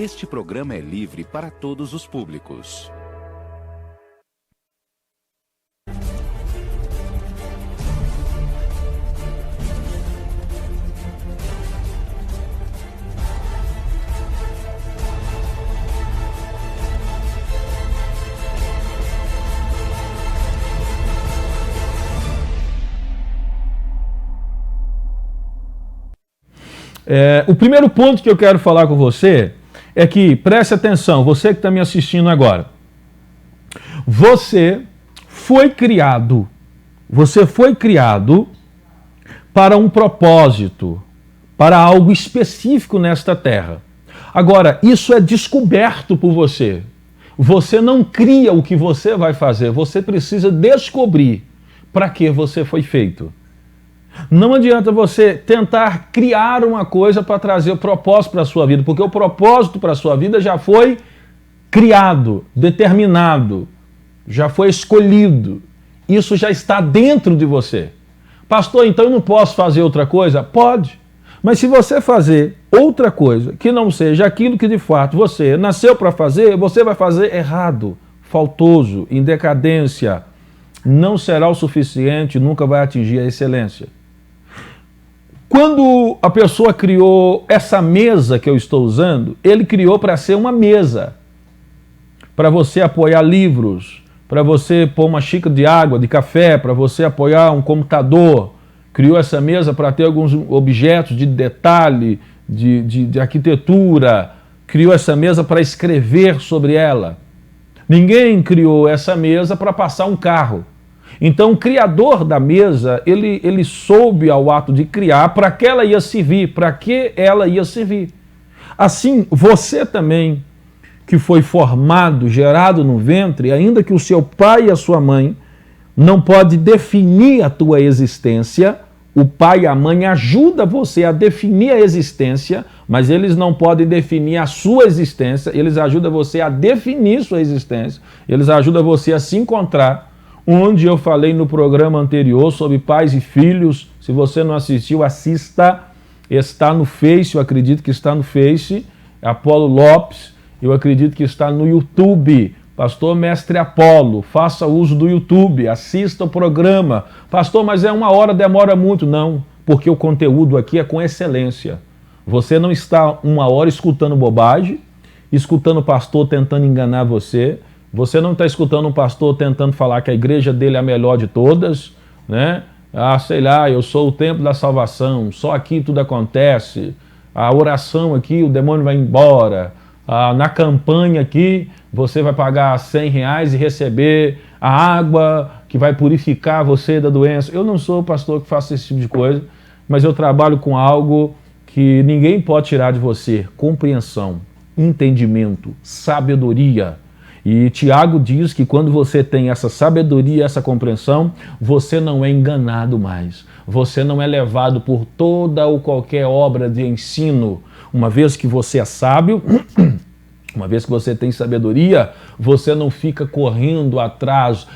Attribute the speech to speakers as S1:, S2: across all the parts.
S1: Este programa é livre para todos os públicos.
S2: O primeiro ponto que eu quero falar com você é que, preste atenção, você que está me assistindo agora. Você foi criado para um propósito, para algo específico nesta terra. Agora, isso é descoberto por você. Você não cria o que você vai fazer, você precisa descobrir para que você foi feito. Não adianta você tentar criar uma coisa para trazer o propósito para a sua vida, porque o propósito para a sua vida já foi criado, determinado, já foi escolhido. Isso já está dentro de você. Pastor, então eu não posso fazer outra coisa? Pode. Mas se você fazer outra coisa que não seja aquilo que de fato você nasceu para fazer, você vai fazer errado, faltoso, em decadência. Não será o suficiente, nunca vai atingir a excelência. Quando a pessoa criou essa mesa que eu estou usando, ele criou para ser uma mesa, para você apoiar livros, para você pôr uma xícara de água, de café, para você apoiar um computador. Criou essa mesa para ter alguns objetos de detalhe, de arquitetura. Criou essa mesa para escrever sobre ela. Ninguém criou essa mesa para passar um carro. Então, o criador da mesa, ele soube ao ato de criar para que ela ia servir, para que ela ia servir. Assim, você também, que foi formado, gerado no ventre, ainda que o seu pai e a sua mãe não pode definir a tua existência, o pai e a mãe ajudam você a definir a existência, mas eles não podem definir a sua existência, eles ajudam você a definir sua existência, eles ajudam você a se encontrar. Onde eu falei no programa anterior sobre pais e filhos. Se você não assistiu, assista. Está no Face, eu acredito que está no Face. Apolo Lopes, eu acredito que está no YouTube. Pastor Mestre Apolo, faça uso do YouTube, assista o programa. Pastor, mas é 1 hora, demora muito. Não, porque o conteúdo aqui é com excelência. Você não está 1 hora escutando bobagem, escutando o pastor tentando enganar você. Você não está escutando um pastor tentando falar que a igreja dele é a melhor de todas, né? Sei lá, eu sou o templo da salvação, só aqui tudo acontece, a oração aqui, o demônio vai embora, na campanha aqui, você vai pagar R$100 e receber a água que vai purificar você da doença. Eu não sou o pastor que faça esse tipo de coisa, mas eu trabalho com algo que ninguém pode tirar de você: compreensão, entendimento, sabedoria. E Tiago diz que quando você tem essa sabedoria, essa compreensão, você não é enganado mais. Você não é levado por toda ou qualquer obra de ensino. Uma vez que você é sábio, uma vez que você tem sabedoria, você não fica correndo atrás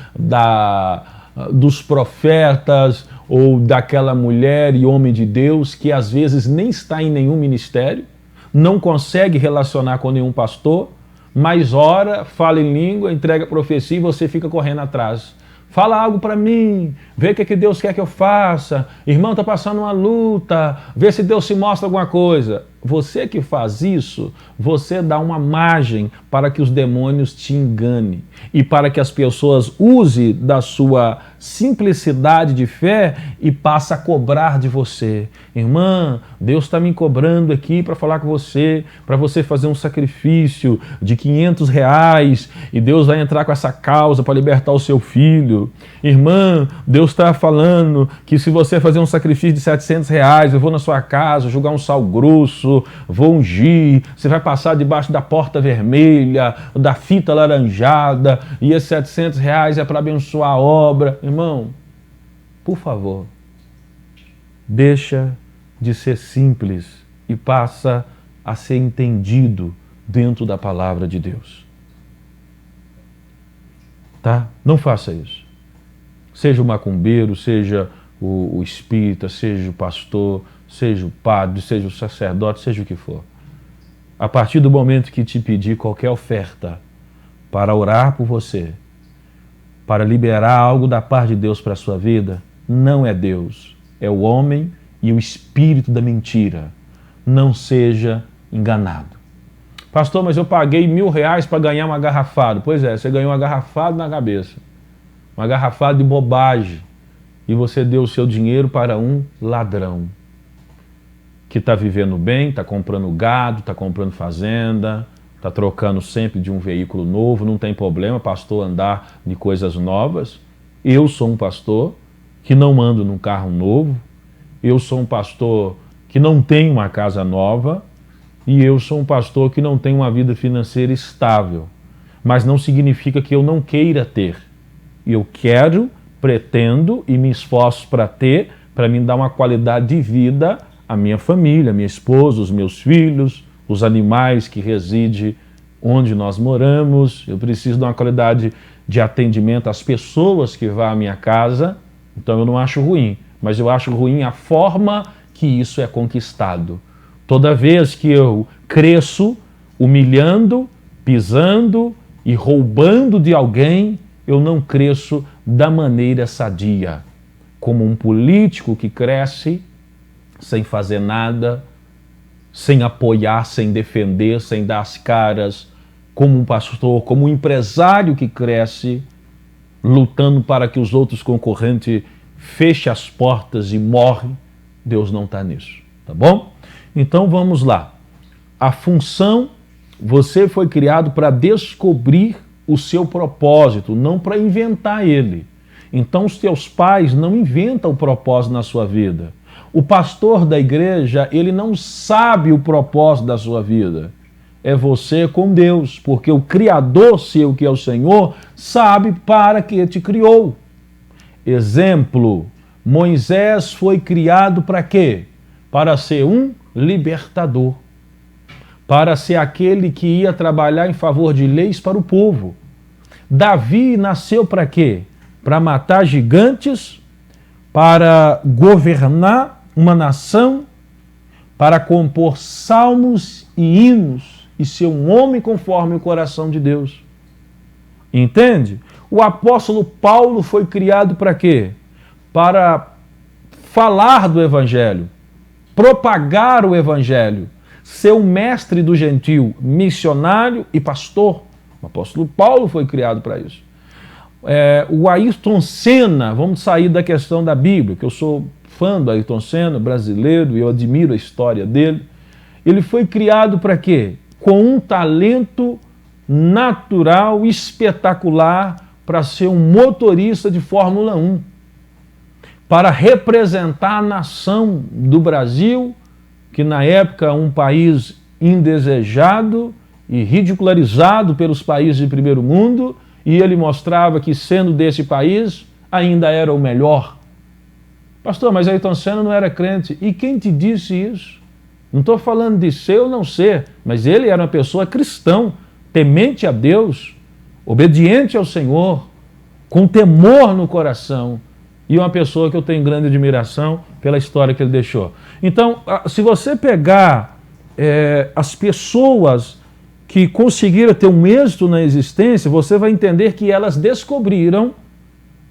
S2: dos profetas ou daquela mulher e homem de Deus que às vezes nem está em nenhum ministério, não consegue relacionar com nenhum pastor, mas ora, fala em língua, entrega profecia e você fica correndo atrás. Fala algo para mim, vê o que Deus quer que eu faça. Irmão, está passando uma luta, vê se Deus se mostra alguma coisa. Você que faz isso, você dá uma margem para que os demônios te enganem e para que as pessoas usem da sua simplicidade de fé e passem a cobrar de você. Irmã, Deus está me cobrando aqui para falar com você, para você fazer um sacrifício de R$500 e Deus vai entrar com essa causa para libertar o seu filho. Irmã, Deus está falando que se você fazer um sacrifício de R$700, eu vou na sua casa jogar um sal grosso, vou ungir, você vai passar debaixo da porta vermelha, da fita laranjada, e esses R$700 é para abençoar a obra. Irmão, por favor, deixa de ser simples e passa a ser entendido dentro da palavra de Deus. Tá? Não faça isso. Seja o macumbeiro, seja o espírita, seja o pastor, seja o padre, seja o sacerdote, seja o que for. A partir do momento que te pedir qualquer oferta para orar por você, para liberar algo da parte de Deus para a sua vida, não é Deus, é o homem e o espírito da mentira. Não seja enganado. Pastor, mas eu paguei R$1.000 para ganhar uma garrafada. Pois é, você ganhou uma garrafada na cabeça. Uma garrafada de bobagem. E você deu o seu dinheiro para um ladrão. Que está vivendo bem, está comprando gado, está comprando fazenda, está trocando sempre de um veículo novo, não tem problema, pastor, andar de coisas novas. Eu sou um pastor que não ando num carro novo, eu sou um pastor que não tem uma casa nova, e eu sou um pastor que não tem uma vida financeira estável. Mas não significa que eu não queira ter. Eu quero, pretendo e me esforço para ter, para me dar uma qualidade de vida à minha família, à minha esposa, os meus filhos, os animais que residem onde nós moramos. Eu preciso dar uma qualidade de atendimento às pessoas que vão à minha casa. Então eu não acho ruim, mas eu acho ruim a forma que isso é conquistado. Toda vez que eu cresço humilhando, pisando e roubando de alguém, eu não cresço da maneira sadia. Como um político que cresce sem fazer nada, sem apoiar, sem defender, sem dar as caras, como um pastor, como um empresário que cresce, lutando para que os outros concorrentes fechem as portas e morrem. Deus não está nisso, tá bom? Então vamos lá. A função, você foi criado para descobrir o seu propósito, não para inventar ele. Então os teus pais não inventam o propósito na sua vida. O pastor da igreja, ele não sabe o propósito da sua vida. É você com Deus, porque o Criador seu, que é o Senhor, sabe para que te criou. Exemplo, Moisés foi criado para quê? Para ser um libertador, para ser aquele que ia trabalhar em favor de leis para o povo. Davi nasceu para quê? Para matar gigantes, para governar uma nação, para compor salmos e hinos e ser um homem conforme o coração de Deus. Entende? O apóstolo Paulo foi criado para quê? Para falar do evangelho, propagar o evangelho, ser um mestre do gentil, missionário e pastor. O apóstolo Paulo foi criado para isso. O Ayrton Senna, vamos sair da questão da Bíblia, que eu sou fã do Ayrton Senna, brasileiro, e eu admiro a história dele. Ele foi criado para quê? Com um talento natural, espetacular, para ser um motorista de Fórmula 1. Para representar a nação do Brasil, que na época um país indesejado e ridicularizado pelos países de primeiro mundo, e ele mostrava que, sendo desse país, ainda era o melhor. Pastor, mas Ayrton Senna não era crente. E quem te disse isso? Não estou falando de ser ou não ser, mas ele era uma pessoa cristã, temente a Deus, obediente ao Senhor, com temor no coração, e uma pessoa que eu tenho grande admiração pela história que ele deixou. Então, se você pegar as pessoas que conseguiram ter um êxito na existência, você vai entender que elas descobriram,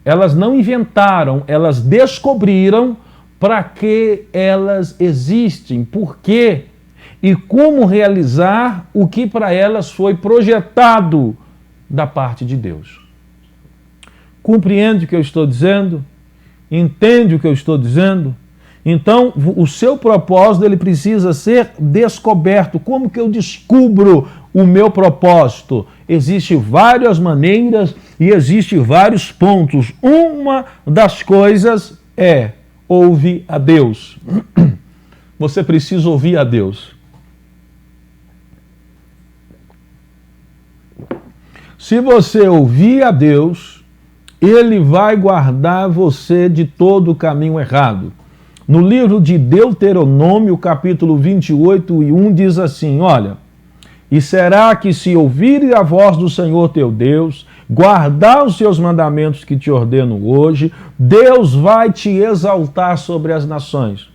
S2: elas não inventaram, elas descobriram para que elas existem, por quê e como realizar o que para elas foi projetado da parte de Deus. Compreende o que eu estou dizendo? Entende o que eu estou dizendo? Então, o seu propósito ele precisa ser descoberto. Como que eu descubro o meu propósito? Existem várias maneiras e existem vários pontos. Uma das coisas é ouvir a Deus. Você precisa ouvir a Deus. Se você ouvir a Deus, Ele vai guardar você de todo o caminho errado. No livro de Deuteronômio, capítulo 28:1, diz assim, olha, e será que se ouvires a voz do Senhor teu Deus, guardar os seus mandamentos que te ordeno hoje, Deus vai te exaltar sobre as nações.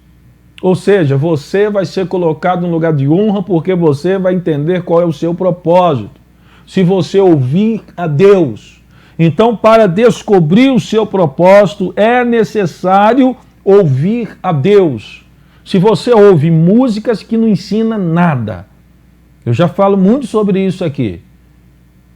S2: Ou seja, você vai ser colocado num lugar de honra porque você vai entender qual é o seu propósito. Se você ouvir a Deus. Então, para descobrir o seu propósito, é necessário ouvir a Deus. Se você ouve músicas que não ensinam nada, eu já falo muito sobre isso aqui.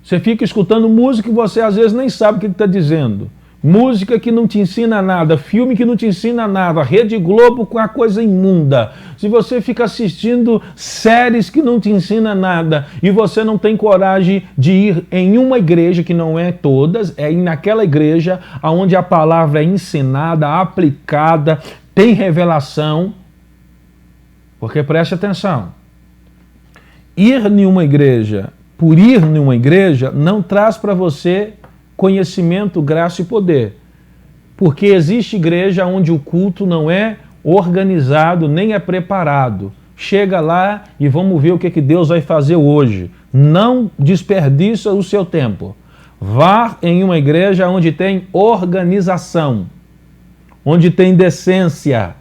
S2: Você fica escutando música e você às vezes nem sabe o que está dizendo. Música que não te ensina nada, filme que não te ensina nada, Rede Globo com a coisa imunda. Se você fica assistindo séries que não te ensinam nada e você não tem coragem de ir em uma igreja, que não é todas, é ir naquela igreja onde a palavra é ensinada, aplicada, tem revelação. Porque preste atenção, ir em uma igreja, por ir em uma igreja, não traz para você conhecimento, graça e poder. Porque existe igreja onde o culto não é organizado, nem é preparado. Chega lá e vamos ver o que Deus vai fazer hoje. Não desperdiça o seu tempo. Vá em uma igreja onde tem organização, onde tem decência,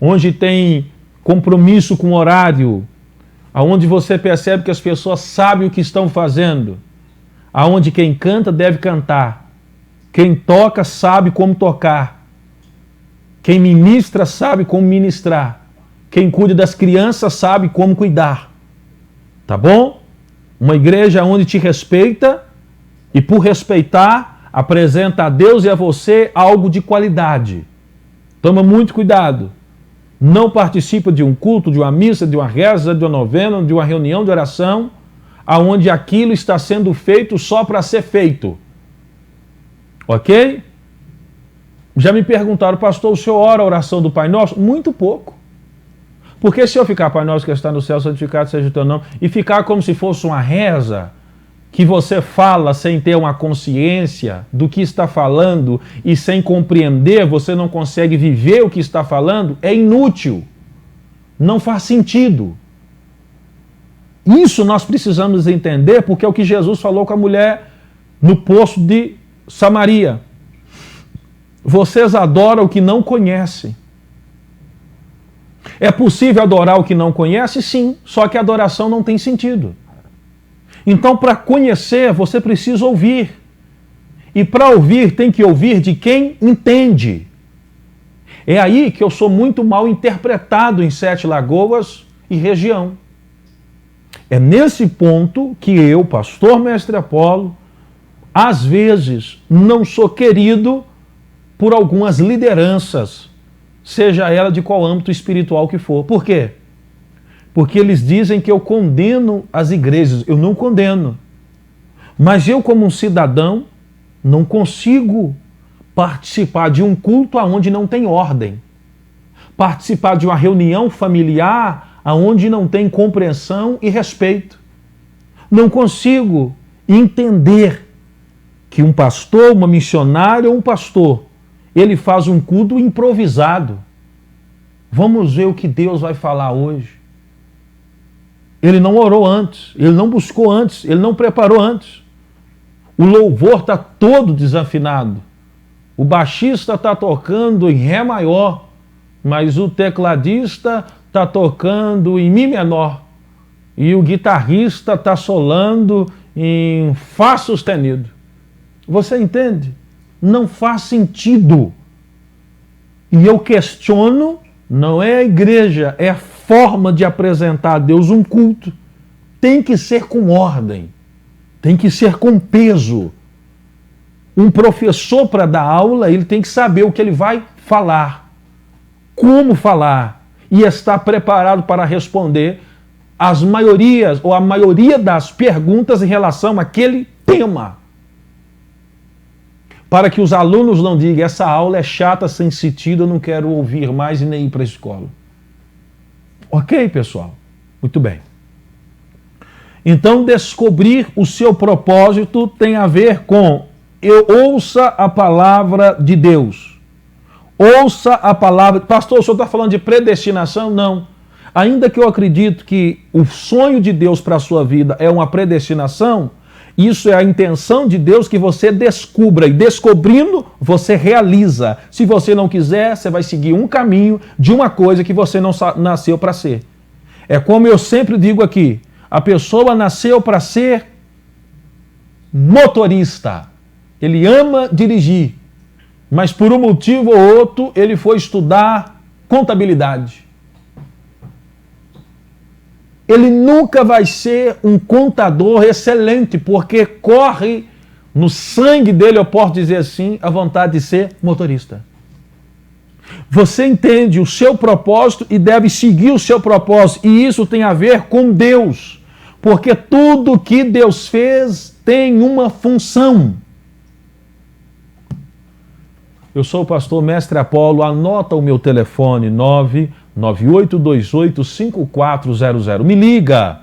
S2: onde tem compromisso com o horário, aonde você percebe que as pessoas sabem o que estão fazendo, aonde quem canta deve cantar, quem toca sabe como tocar, quem ministra sabe como ministrar, quem cuida das crianças sabe como cuidar. Tá bom? Uma igreja onde te respeita e, por respeitar, apresenta a Deus e a você algo de qualidade. Toma muito cuidado. Não participa de um culto, de uma missa, de uma reza, de uma novena, de uma reunião de oração, aonde aquilo está sendo feito só para ser feito. Ok? Já me perguntaram, pastor, o senhor ora a oração do Pai Nosso? Muito pouco. Porque se eu ficar, Pai Nosso que está no céu, santificado seja o teu nome, e ficar como se fosse uma reza, que você fala sem ter uma consciência do que está falando e sem compreender, você não consegue viver o que está falando, é inútil. Não faz sentido. Isso nós precisamos entender, porque é o que Jesus falou com a mulher no poço de Samaria. Vocês adoram o que não conhecem. É possível adorar o que não conhece? Sim, só que a adoração não tem sentido. Então, para conhecer, você precisa ouvir. E para ouvir, tem que ouvir de quem entende. É aí que eu sou muito mal interpretado em Sete Lagoas e região. É nesse ponto que eu, pastor Mestre Apolo, às vezes não sou querido por algumas lideranças, seja ela de qual âmbito espiritual que for. Por quê? Porque eles dizem que eu condeno as igrejas. Eu não condeno. Mas eu, como um cidadão, não consigo participar de um culto onde não tem ordem. Participar de uma reunião familiar onde não tem compreensão e respeito. Não consigo entender que um pastor, uma missionária ou um pastor, ele faz um culto improvisado. Vamos ver o que Deus vai falar hoje. Ele não orou antes, ele não buscou antes, ele não preparou antes. O louvor está todo desafinado. O baixista está tocando em Ré maior, mas o tecladista está tocando em Mi menor. E o guitarrista está solando em Fá sustenido. Você entende? Não faz sentido. E eu questiono, não é a igreja, é a forma de apresentar a Deus um culto. Tem que ser com ordem, tem que ser com peso. Um professor, para dar aula, ele tem que saber o que ele vai falar, como falar, e estar preparado para responder as maiorias, ou a maioria das perguntas em relação àquele tema. Para que os alunos não digam, essa aula é chata, sem sentido, eu não quero ouvir mais e nem ir para a escola. Ok, pessoal? Muito bem. Então, descobrir o seu propósito tem a ver com ouça a palavra de Deus. Ouça a palavra... Pastor, o senhor está falando de predestinação? Não. Ainda que eu acredito que o sonho de Deus para a sua vida é uma predestinação, Isso é a intenção de Deus, que você descubra, e descobrindo, você realiza. Se você não quiser, você vai seguir um caminho de uma coisa que você não nasceu para ser. É como eu sempre digo aqui, a pessoa nasceu para ser motorista. Ele ama dirigir, mas por um motivo ou outro ele foi estudar contabilidade. Ele nunca vai ser um contador excelente, porque corre no sangue dele, eu posso dizer assim, a vontade de ser motorista. Você entende o seu propósito e deve seguir o seu propósito, e isso tem a ver com Deus, porque tudo que Deus fez tem uma função. Eu sou o pastor Mestre Apolo, anota o meu telefone 998285400. Me liga,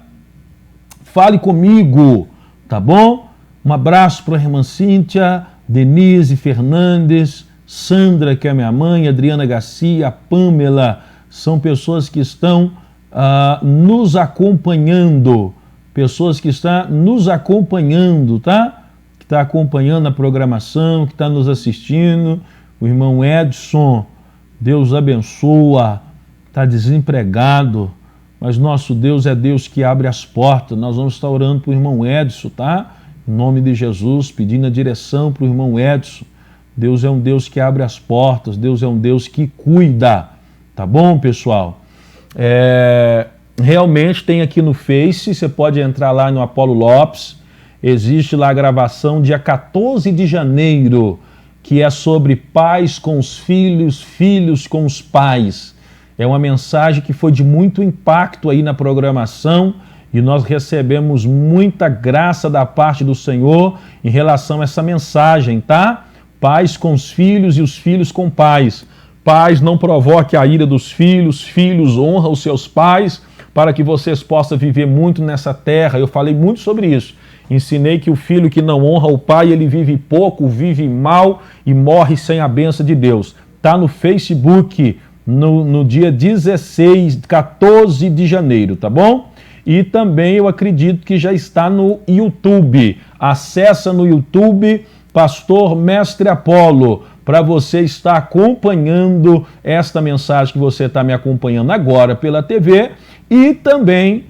S2: fale comigo, tá bom? Um abraço para a irmã Cíntia, Denise Fernandes, Sandra, que é minha mãe, Adriana Garcia, Pamela, são pessoas que estão nos acompanhando, pessoas que estão nos acompanhando, tá? Que está acompanhando a programação, que está nos assistindo. O irmão Edson, Deus abençoa, está desempregado, mas nosso Deus é Deus que abre as portas. Nós vamos estar orando para o irmão Edson, tá? Em nome de Jesus, pedindo a direção para o irmão Edson. Deus é um Deus que abre as portas, Deus é um Deus que cuida, tá bom, pessoal? Realmente tem aqui no Face, você pode entrar lá no Apolo Lopes, existe lá a gravação dia 14 de janeiro, que é sobre pais com os filhos, filhos com os pais. É uma mensagem que foi de muito impacto aí na programação e nós recebemos muita graça da parte do Senhor em relação a essa mensagem, tá? Pais com os filhos e os filhos com pais. Pais, não provoque a ira dos filhos, filhos, honra os seus pais, para que vocês possam viver muito nessa terra. Eu falei muito sobre isso. Ensinei que o filho que não honra o pai, ele vive pouco, vive mal e morre sem a bênção de Deus. Está no Facebook, no dia 14 de janeiro, tá bom? E também eu acredito que já está no YouTube. Acessa no YouTube, Pastor Mestre Apolo, para você estar acompanhando esta mensagem que você está me acompanhando agora pela TV e também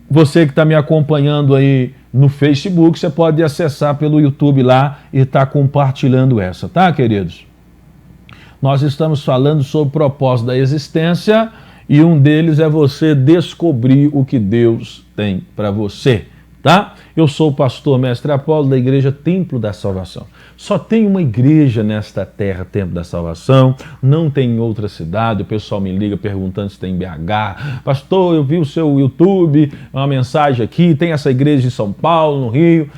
S2: você que está me acompanhando aí no Facebook, você pode acessar pelo YouTube lá e estar compartilhando essa, tá, queridos? Nós estamos falando sobre o propósito da existência e um deles é você descobrir o que Deus tem para você, tá? Eu sou o pastor Mestre Apolo da Igreja Templo da Salvação. Só tem uma igreja nesta terra, Templo da Salvação, não tem em outra cidade. O pessoal me liga perguntando se tem em BH. Pastor, eu vi o seu YouTube, uma mensagem aqui, tem essa igreja em São Paulo, no Rio.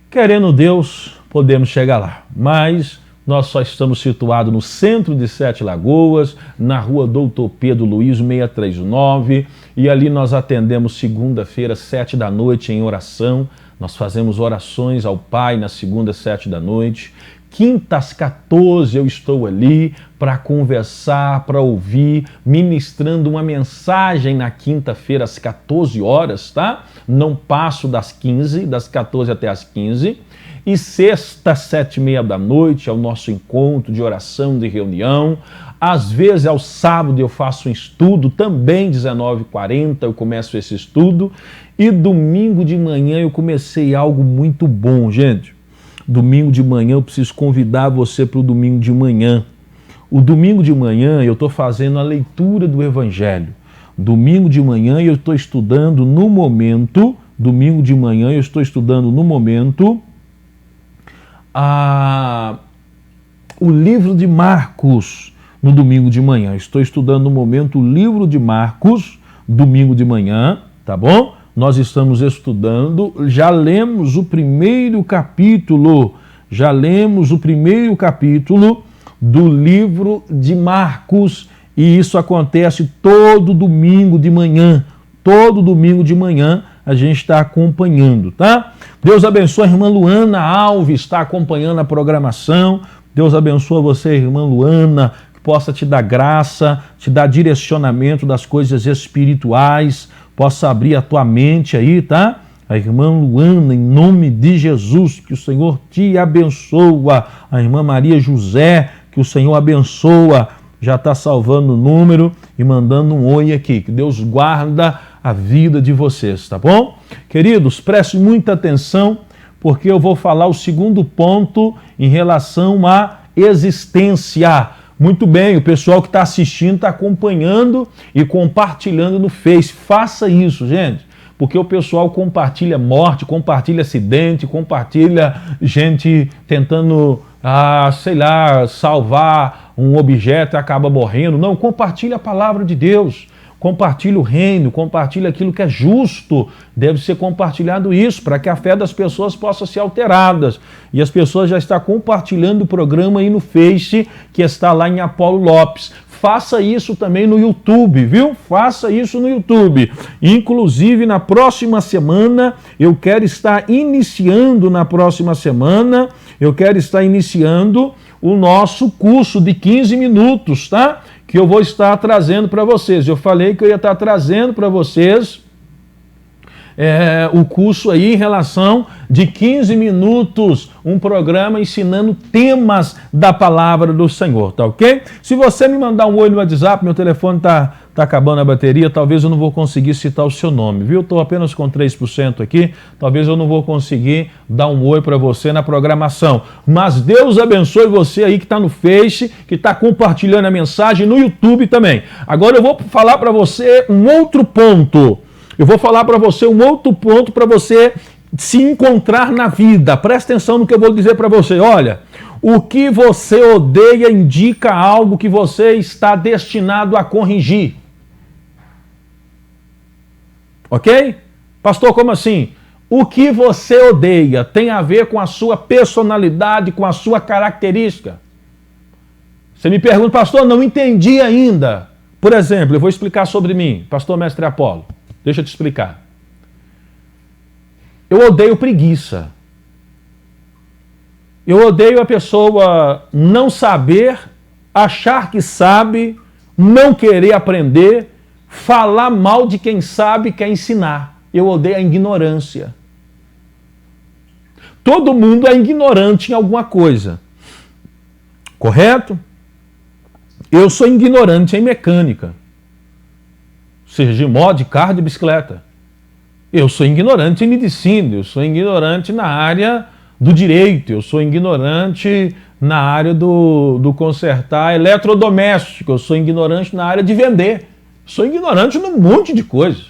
S2: Querendo Deus, podemos chegar lá, mas nós só estamos situados no centro de Sete Lagoas, na rua Doutor Pedro Luiz, 639, e ali nós atendemos segunda-feira, 7 da noite, em oração. Nós fazemos orações ao Pai na segunda, 7 da noite. Quinta às 14 eu estou ali para conversar, para ouvir, ministrando uma mensagem na quinta-feira às 14 horas, tá? Não passo das 14 até as 15. E sexta, 7h30 da noite, é o nosso encontro de oração, de reunião. Às vezes, ao sábado, eu faço um estudo, também 19h40 eu começo esse estudo. E domingo de manhã eu comecei algo muito bom, gente. Domingo de manhã eu preciso convidar você para o domingo de manhã. O domingo de manhã eu estou fazendo a leitura do Evangelho. Domingo de manhã eu estou estudando no momento, o livro de Marcos no domingo de manhã. Estou estudando no momento o livro de Marcos, domingo de manhã, tá bom? Nós estamos estudando, já lemos o primeiro capítulo do livro de Marcos, e isso acontece todo domingo de manhã. Todo domingo de manhã a gente está acompanhando, tá? Deus abençoe a irmã Luana Alves, está acompanhando a programação. Deus abençoe você, irmã Luana, que possa te dar graça, te dar direcionamento das coisas espirituais, possa abrir a tua mente aí, tá? A irmã Luana, em nome de Jesus, que o Senhor te abençoa. A irmã Maria José, que o Senhor abençoa. Já está salvando o número e mandando um oi aqui. Que Deus guarda a vida de vocês, tá bom? Queridos, prestem muita atenção, porque eu vou falar o segundo ponto em relação à existência. Muito bem, o pessoal que está assistindo está acompanhando e compartilhando no Face. Faça isso, gente, porque o pessoal compartilha morte, compartilha acidente, compartilha gente tentando, salvar um objeto e acaba morrendo. Não, compartilha a palavra de Deus. Compartilhe o reino, compartilhe aquilo que é justo. Deve ser compartilhado isso, para que a fé das pessoas possa ser alterada. E as pessoas já estão compartilhando o programa aí no Face, que está lá em Apolo Lopes. Faça isso também no YouTube, viu? Faça isso no YouTube. Inclusive, na próxima semana, eu quero estar iniciando o nosso curso de 15 minutos, tá? Que eu vou estar trazendo para vocês. Eu falei que eu ia estar trazendo para vocês o curso aí em relação de 15 minutos, um programa ensinando temas da palavra do Senhor, tá ok? Se você me mandar um oi no WhatsApp, meu telefone tá acabando a bateria, talvez eu não vou conseguir citar o seu nome, viu? Estou apenas com 3% aqui, talvez eu não vou conseguir dar um oi para você na programação. Mas Deus abençoe você aí que está no Face, que está compartilhando a mensagem no YouTube também. Agora eu vou falar para você um outro ponto. Para você se encontrar na vida. Presta atenção no que eu vou dizer para você. Olha, o que você odeia indica algo que você está destinado a corrigir. Ok? Pastor, como assim? O que você odeia tem a ver com a sua personalidade, com a sua característica. Você me pergunta, pastor, não entendi ainda. Por exemplo, eu vou explicar sobre mim, pastor Mestre Apolo. Deixa eu te explicar. Eu odeio preguiça. Eu odeio a pessoa não saber, achar que sabe, não querer aprender, falar mal de quem sabe, quer ensinar. Eu odeio a ignorância. Todo mundo é ignorante em alguma coisa. Correto? Eu sou ignorante em mecânica. Seja de moto, de carro, de bicicleta. Eu sou ignorante em medicina, eu sou ignorante na área do direito, eu sou ignorante na área do consertar eletrodoméstico, eu sou ignorante na área de vender, sou ignorante num monte de coisas.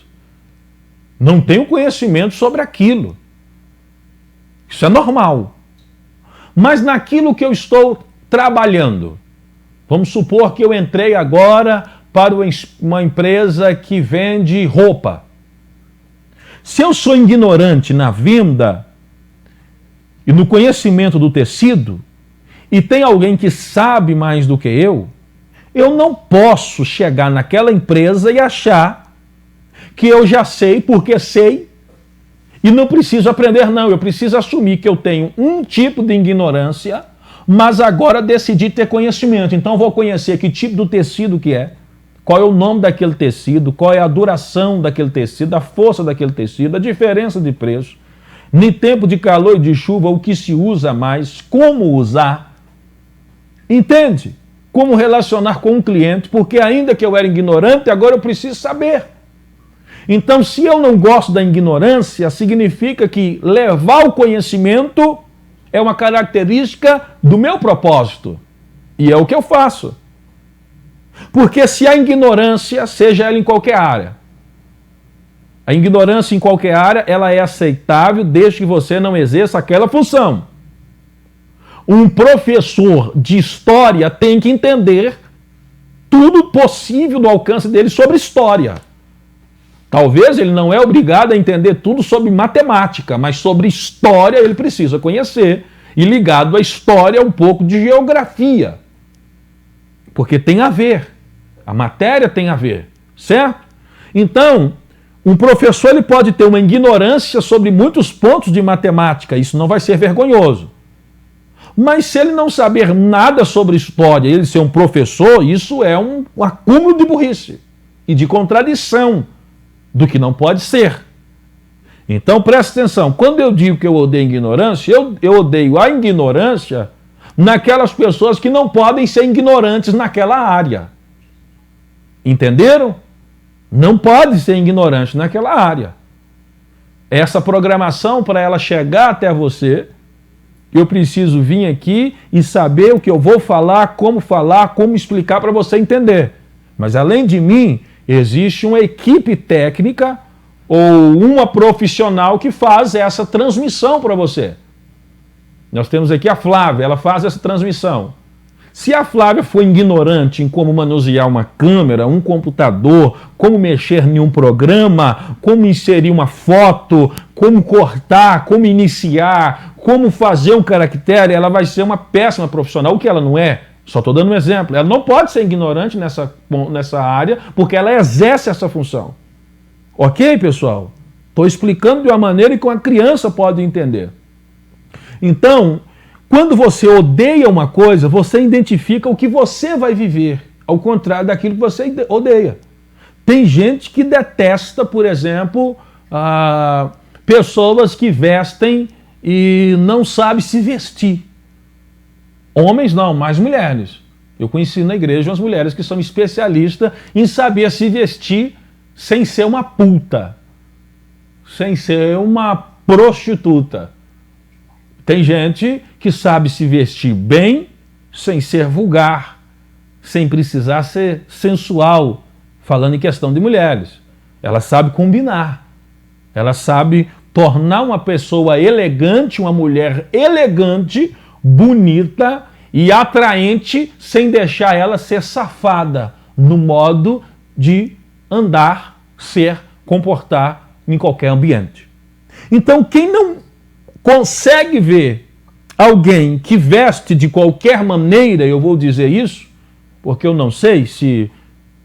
S2: Não tenho conhecimento sobre aquilo. Isso é normal. Mas naquilo que eu estou trabalhando, vamos supor que eu entrei agora para uma empresa que vende roupa. Se eu sou ignorante na venda e no conhecimento do tecido, e tem alguém que sabe mais do que eu não posso chegar naquela empresa e achar que eu já sei porque sei e não preciso aprender, não. Eu preciso assumir que eu tenho um tipo de ignorância, mas agora decidi ter conhecimento. Então vou conhecer que tipo do tecido que é, qual é o nome daquele tecido, qual é a duração daquele tecido, a força daquele tecido, a diferença de preço, em tempo de calor e de chuva, o que se usa mais, como usar. Entende? Como relacionar com um cliente, porque ainda que eu era ignorante, agora eu preciso saber. Então, se eu não gosto da ignorância, significa que levar o conhecimento é uma característica do meu propósito. E é o que eu faço. Porque se a ignorância, seja ela em qualquer área, a ignorância em qualquer área, ela é aceitável desde que você não exerça aquela função. Um professor de história tem que entender tudo possível do alcance dele sobre história. Talvez ele não é obrigado a entender tudo sobre matemática, mas sobre história ele precisa conhecer, e ligado à história um pouco de geografia. Porque tem a ver, a matéria tem a ver, certo? Então, um professor ele pode ter uma ignorância sobre muitos pontos de matemática, isso não vai ser vergonhoso. Mas se ele não saber nada sobre história, ele ser um professor, isso é um acúmulo de burrice e de contradição do que não pode ser. Então presta atenção, quando eu digo que eu odeio ignorância, eu odeio a ignorância naquelas pessoas que não podem ser ignorantes naquela área. Entenderam? Não pode ser ignorante naquela área. Essa programação, para ela chegar até você, eu preciso vir aqui e saber o que eu vou falar, como explicar para você entender. Mas além de mim, existe uma equipe técnica ou uma profissional que faz essa transmissão para você. Nós temos aqui a Flávia, ela faz essa transmissão. Se a Flávia for ignorante em como manusear uma câmera, um computador, como mexer em um programa, como inserir uma foto, como cortar, como iniciar, como fazer um caractere, ela vai ser uma péssima profissional. O que ela não é? Só estou dando um exemplo. Ela não pode ser ignorante nessa área, porque ela exerce essa função. Ok, pessoal? Estou explicando de uma maneira que uma criança pode entender. Então, quando você odeia uma coisa, você identifica o que você vai viver, ao contrário daquilo que você odeia. Tem gente que detesta, por exemplo, pessoas que vestem e não sabem se vestir. Homens não, mas mulheres. Eu conheci na igreja umas mulheres que são especialistas em saber se vestir sem ser uma puta, sem ser uma prostituta. Tem gente que sabe se vestir bem, sem ser vulgar, sem precisar ser sensual, falando em questão de mulheres. Ela sabe combinar, ela sabe tornar uma pessoa elegante, uma mulher elegante, bonita e atraente, sem deixar ela ser safada no modo de andar, ser, comportar em qualquer ambiente. Então, quem não consegue ver alguém que veste de qualquer maneira, eu vou dizer isso, porque eu não sei se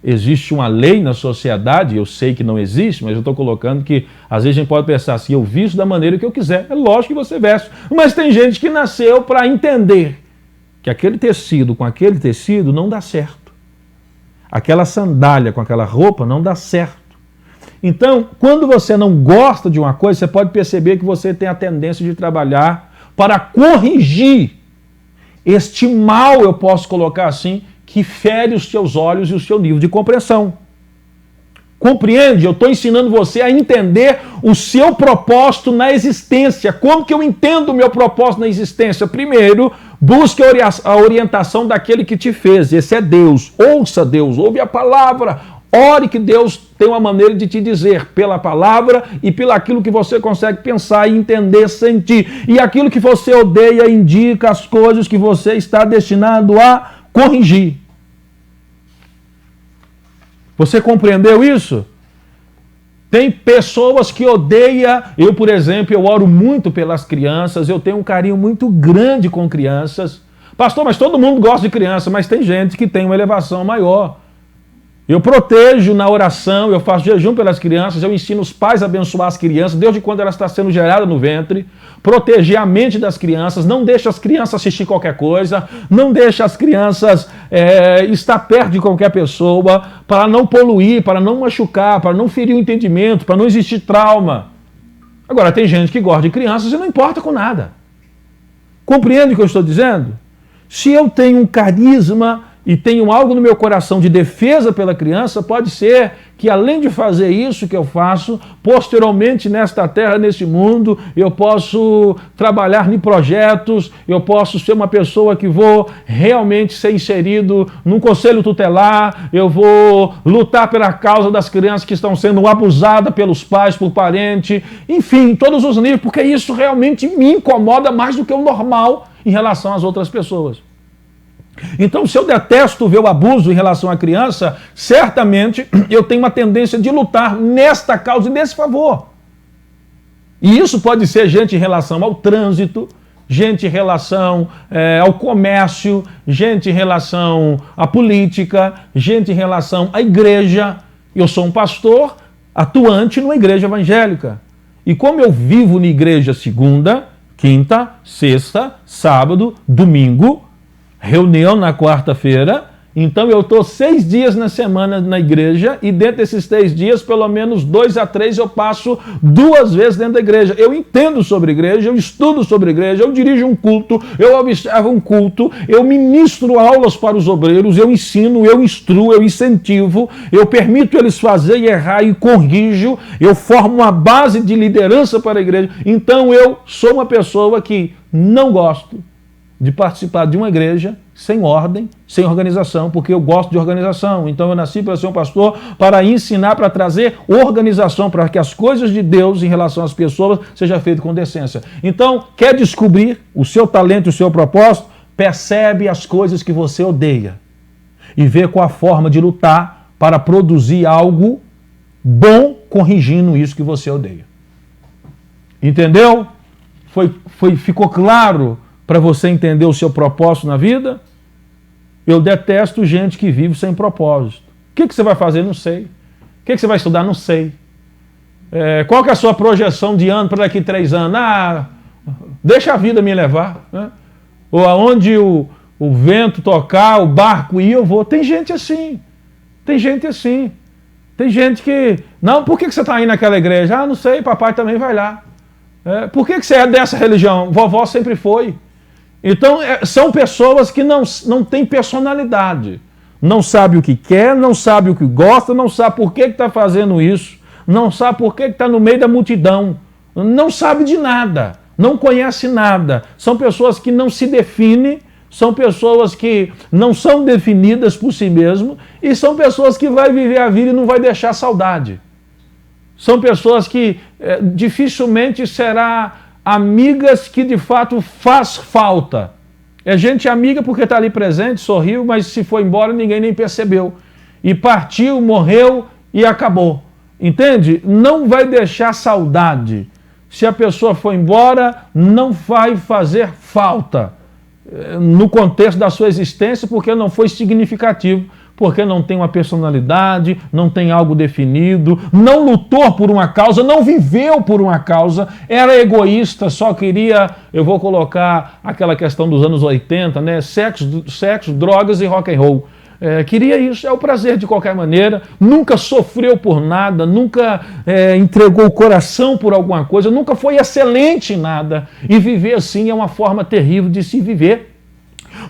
S2: existe uma lei na sociedade, eu sei que não existe, mas eu estou colocando que às vezes a gente pode pensar assim, eu visto da maneira que eu quiser, é lógico que você veste, mas tem gente que nasceu para entender que aquele tecido com aquele tecido não dá certo. Aquela sandália com aquela roupa não dá certo. Então, quando você não gosta de uma coisa, você pode perceber que você tem a tendência de trabalhar para corrigir este mal, eu posso colocar assim, que fere os seus olhos e o seu nível de compreensão. Compreende? Eu estou ensinando você a entender o seu propósito na existência. Como que eu entendo o meu propósito na existência? Primeiro, busque a orientação daquele que te fez. Esse é Deus. Ouça Deus, ouve a palavra. Ore que Deus tem uma maneira de te dizer pela palavra e pelo aquilo que você consegue pensar e entender, sentir. E aquilo que você odeia indica as coisas que você está destinado a corrigir. Você compreendeu isso? Tem pessoas que odeiam. Eu, por exemplo, eu oro muito pelas crianças, eu tenho um carinho muito grande com crianças. Pastor, mas todo mundo gosta de criança, mas tem gente que tem uma elevação maior. Eu protejo na oração, eu faço jejum pelas crianças, eu ensino os pais a abençoar as crianças, desde quando ela está sendo gerada no ventre, proteger a mente das crianças, não deixa as crianças assistir qualquer coisa, não deixa as crianças estar perto de qualquer pessoa, para não poluir, para não machucar, para não ferir o entendimento, para não existir trauma. Agora, tem gente que gosta de crianças e não importa com nada. Compreende o que eu estou dizendo? Se eu tenho um carisma e tenho algo no meu coração de defesa pela criança, pode ser que além de fazer isso que eu faço, posteriormente nesta terra, nesse mundo, eu posso trabalhar em projetos, eu posso ser uma pessoa que vou realmente ser inserido num conselho tutelar, eu vou lutar pela causa das crianças que estão sendo abusadas pelos pais, por parente, enfim, todos os níveis, porque isso realmente me incomoda mais do que o normal em relação às outras pessoas. Então, se eu detesto ver o abuso em relação à criança, certamente eu tenho uma tendência de lutar nesta causa e nesse favor. E isso pode ser gente em relação ao trânsito, gente em relação ao comércio, gente em relação à política, gente em relação à igreja. Eu sou um pastor atuante numa igreja evangélica. E como eu vivo na igreja segunda, quinta, sexta, sábado, domingo, reunião na quarta-feira, Então eu estou 6 dias na semana na igreja e dentro desses 3 dias, pelo menos 2 a 3 eu passo 2 vezes dentro da igreja. Eu entendo sobre igreja, eu estudo sobre igreja, eu dirijo um culto, eu observo um culto, eu ministro aulas para os obreiros, eu ensino, eu instruo, eu incentivo, eu permito eles fazerem errar e corrijo, eu formo uma base de liderança para a igreja. Então eu sou uma pessoa que não gosto de participar de uma igreja sem ordem, sem organização, porque eu gosto de organização. Então eu nasci para ser um pastor, para ensinar, para trazer organização, para que as coisas de Deus em relação às pessoas seja feito com decência. Então, quer descobrir o seu talento e o seu propósito? Percebe as coisas que você odeia e vê qual a forma de lutar para produzir algo bom corrigindo isso que você odeia. Entendeu? Ficou claro para você entender o seu propósito na vida? Eu detesto gente que vive sem propósito. O que você vai fazer? Não sei. O que você vai estudar? Não sei. Qual que é a sua projeção de ano para daqui 3 anos? Deixa a vida me levar. Né? Ou aonde o vento tocar, o barco ir, eu vou. Tem gente assim. Tem gente assim. Tem gente que... Não, por que você está indo naquela igreja? Não sei, papai também vai lá. Por que você é dessa religião? Vovó sempre foi. Então, são pessoas que não têm personalidade. Não sabe o que quer, não sabe o que gosta, não sabe por que está fazendo isso, não sabe por que está no meio da multidão, não sabe de nada, não conhece nada. São pessoas que não se definem, são pessoas que não são definidas por si mesmo e são pessoas que vão viver a vida e não vai deixar saudade. São pessoas que dificilmente será amigas que de fato faz falta. É gente amiga porque está ali presente, sorriu, mas se foi embora ninguém nem percebeu. E partiu, morreu e acabou. Entende? Não vai deixar saudade. Se a pessoa for embora, não vai fazer falta no contexto da sua existência porque não foi significativo. Porque não tem uma personalidade, não tem algo definido, não lutou por uma causa, não viveu por uma causa, era egoísta, só queria, eu vou colocar aquela questão dos anos 80, né? Sexo, drogas e rock and roll. Queria isso, é o prazer de qualquer maneira, nunca sofreu por nada, nunca entregou o coração por alguma coisa, nunca foi excelente em nada. E viver assim é uma forma terrível de se viver.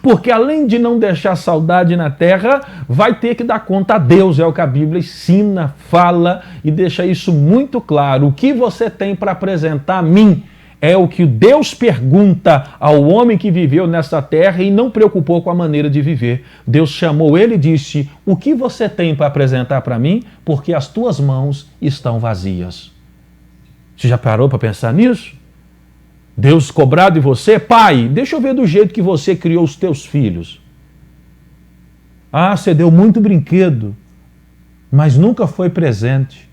S2: Porque além de não deixar saudade na terra, vai ter que dar conta a Deus, é o que a Bíblia ensina, fala e deixa isso muito claro. O que você tem para apresentar a mim é o que Deus pergunta ao homem que viveu nessa terra e não preocupou com a maneira de viver. Deus chamou ele e disse, o que você tem para apresentar para mim? Porque as tuas mãos estão vazias. Você já parou para pensar nisso? Deus cobrar de você, pai, deixa eu ver do jeito que você criou os teus filhos. Você deu muito brinquedo, mas nunca foi presente.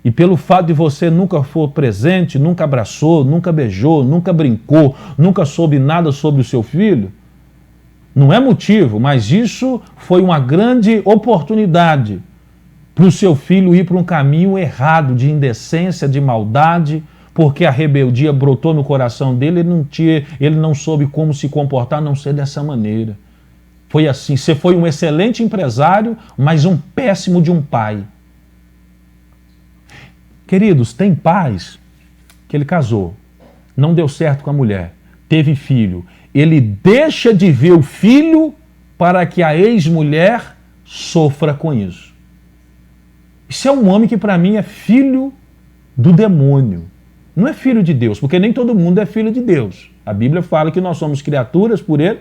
S2: E pelo fato de você nunca for presente, nunca abraçou, nunca beijou, nunca brincou, nunca soube nada sobre o seu filho, não é motivo, mas isso foi uma grande oportunidade para o seu filho ir para um caminho errado, de indecência, de maldade, porque a rebeldia brotou no coração dele, ele não soube como se comportar, a não ser dessa maneira. Foi assim, você foi um excelente empresário, mas um péssimo de um pai. Queridos, tem pais que ele casou, não deu certo com a mulher, teve filho, ele deixa de ver o filho para que a ex-mulher sofra com isso. Isso é um homem que para mim é filho do demônio. Não é filho de Deus, porque nem todo mundo é filho de Deus. A Bíblia fala que nós somos criaturas por Ele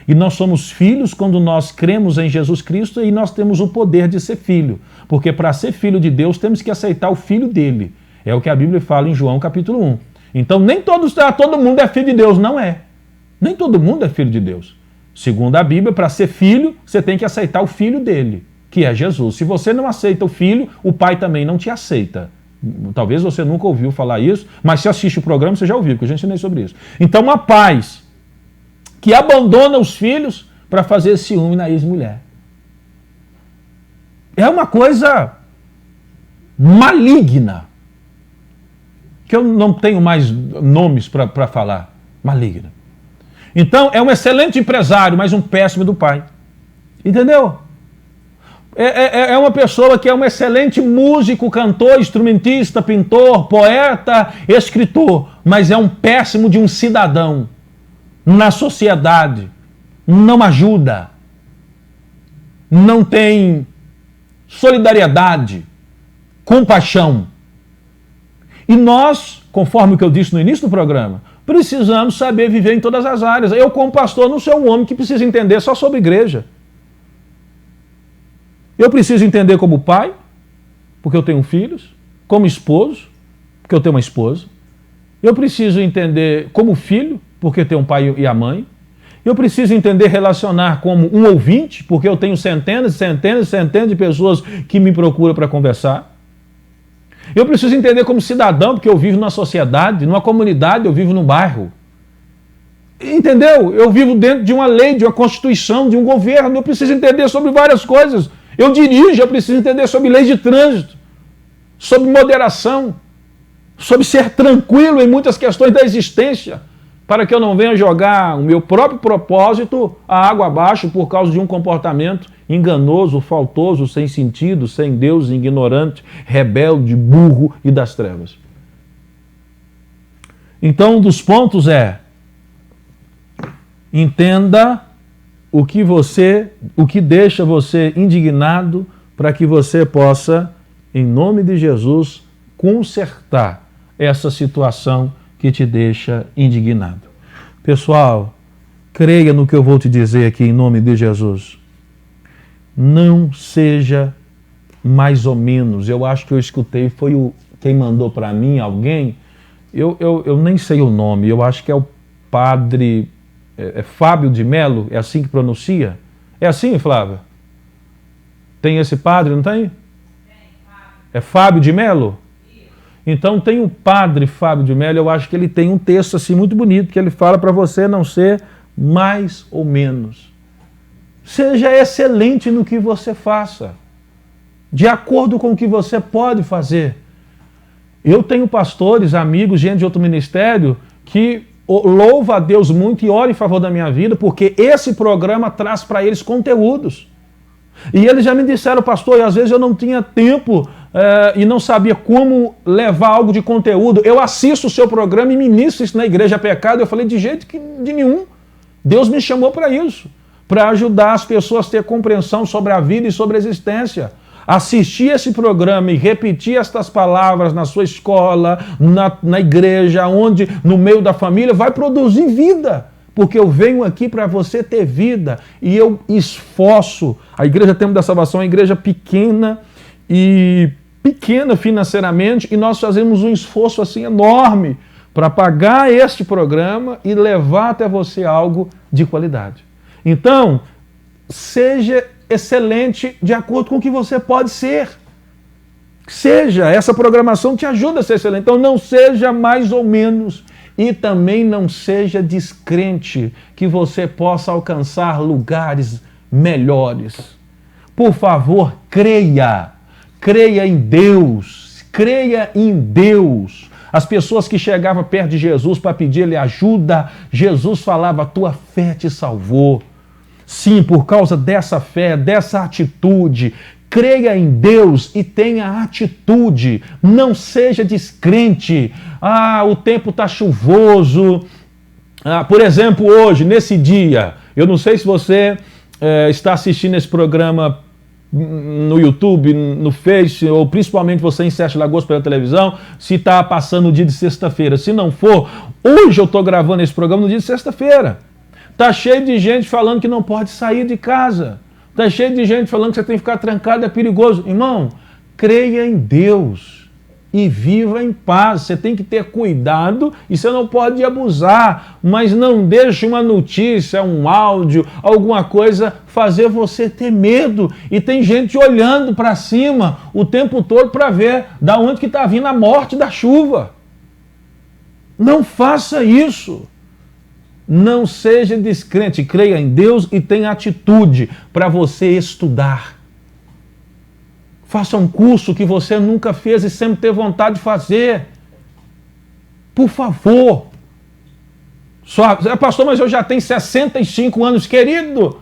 S2: e nós somos filhos quando nós cremos em Jesus Cristo e nós temos o poder de ser filho. Porque para ser filho de Deus temos que aceitar o filho dele. É o que a Bíblia fala em João capítulo 1. Então nem todo mundo é filho de Deus, não é. Nem todo mundo é filho de Deus. Segundo a Bíblia, para ser filho, você tem que aceitar o filho dele, que é Jesus. Se você não aceita o filho, o pai também não te aceita. Talvez você nunca ouviu falar isso, mas se assiste o programa, você já ouviu, porque eu já ensinei sobre isso. Então, uma pais que abandona os filhos para fazer ciúme na ex-mulher. É uma coisa maligna, que eu não tenho mais nomes para falar. Maligna. Então, é um excelente empresário, mas um péssimo do pai. Entendeu? É uma pessoa que é um excelente músico, cantor, instrumentista, pintor, poeta, escritor, mas é um péssimo de um cidadão na sociedade. Não ajuda. Não tem solidariedade, compaixão. E nós, conforme o que eu disse no início do programa, precisamos saber viver em todas as áreas. Eu, como pastor, não sou um homem que precisa entender só sobre igreja. Eu preciso entender como pai, porque eu tenho filhos, como esposo, porque eu tenho uma esposa. Eu preciso entender como filho, porque eu tenho um pai e a mãe. Eu preciso entender relacionar como um ouvinte, porque eu tenho centenas de pessoas que me procuram para conversar. Eu preciso entender como cidadão, porque eu vivo numa sociedade, numa comunidade, eu vivo num bairro. Entendeu? Eu vivo dentro de uma lei, de uma constituição, de um governo. Eu preciso entender sobre várias coisas. Eu dirijo, eu preciso entender sobre leis de trânsito, sobre moderação, sobre ser tranquilo em muitas questões da existência, para que eu não venha jogar o meu próprio propósito a água abaixo por causa de um comportamento enganoso, faltoso, sem sentido, sem Deus, ignorante, rebelde, burro e das trevas. Então, um dos pontos é: entenda o que deixa você indignado, para que você possa, em nome de Jesus, consertar essa situação que te deixa indignado. Pessoal, creia no que eu vou te dizer aqui em nome de Jesus. Não seja mais ou menos. Eu acho que eu escutei, foi quem mandou para mim, alguém, eu nem sei o nome, eu acho que é o padre Fábio de Melo, é assim que pronuncia? É assim, Flávia? Tem esse padre, não tem? É Fábio de Melo? Então tem o padre Fábio de Melo, eu acho que ele tem um texto assim muito bonito, que ele fala para você não ser mais ou menos. Seja excelente no que você faça, de acordo com o que você pode fazer. Eu tenho pastores, amigos, gente de outro ministério, que louva a Deus muito e ora em favor da minha vida, porque esse programa traz para eles conteúdos. E eles já me disseram, pastor, e às vezes eu não tinha tempo e não sabia como levar algo de conteúdo. Eu assisto o seu programa e ministro isso na Igreja Pecado. Eu falei, de jeito de nenhum. Deus me chamou para isso, para ajudar as pessoas a ter compreensão sobre a vida e sobre a existência. Assistir esse programa e repetir estas palavras na sua escola, na igreja, onde, no meio da família, vai produzir vida. Porque eu venho aqui para você ter vida e eu esforço. A Igreja Tempo da Salvação é uma igreja pequena e pequena financeiramente, e nós fazemos um esforço assim enorme para pagar este programa e levar até você algo de qualidade. Então, seja excelente de acordo com o que você pode ser. Seja, essa programação te ajuda a ser excelente. Então não seja mais ou menos e também não seja descrente, que você possa alcançar lugares melhores. Por favor, creia. Creia em Deus. Creia em Deus. As pessoas que chegavam perto de Jesus para pedir-lhe ajuda, Jesus falava, tua fé te salvou. Sim, por causa dessa fé, dessa atitude, creia em Deus e tenha atitude. Não seja descrente. O tempo está chuvoso. Por exemplo, hoje, nesse dia, eu não sei se você está assistindo esse programa no YouTube, no Face, ou principalmente você em Sete Lagoas pela televisão, se está passando o dia de sexta-feira. Se não for, hoje eu estou gravando esse programa no dia de sexta-feira. Está cheio de gente falando que não pode sair de casa. Está cheio de gente falando que você tem que ficar trancado, é perigoso. Irmão, creia em Deus e viva em paz. Você tem que ter cuidado e você não pode abusar, mas não deixe uma notícia, um áudio, alguma coisa fazer você ter medo. E tem gente olhando para cima o tempo todo para ver da onde que está vindo a morte da chuva. Não faça isso. Não seja descrente, creia em Deus e tenha atitude para você estudar. Faça um curso que você nunca fez e sempre teve vontade de fazer. Por favor. Pastor, mas eu já tenho 65 anos, querido.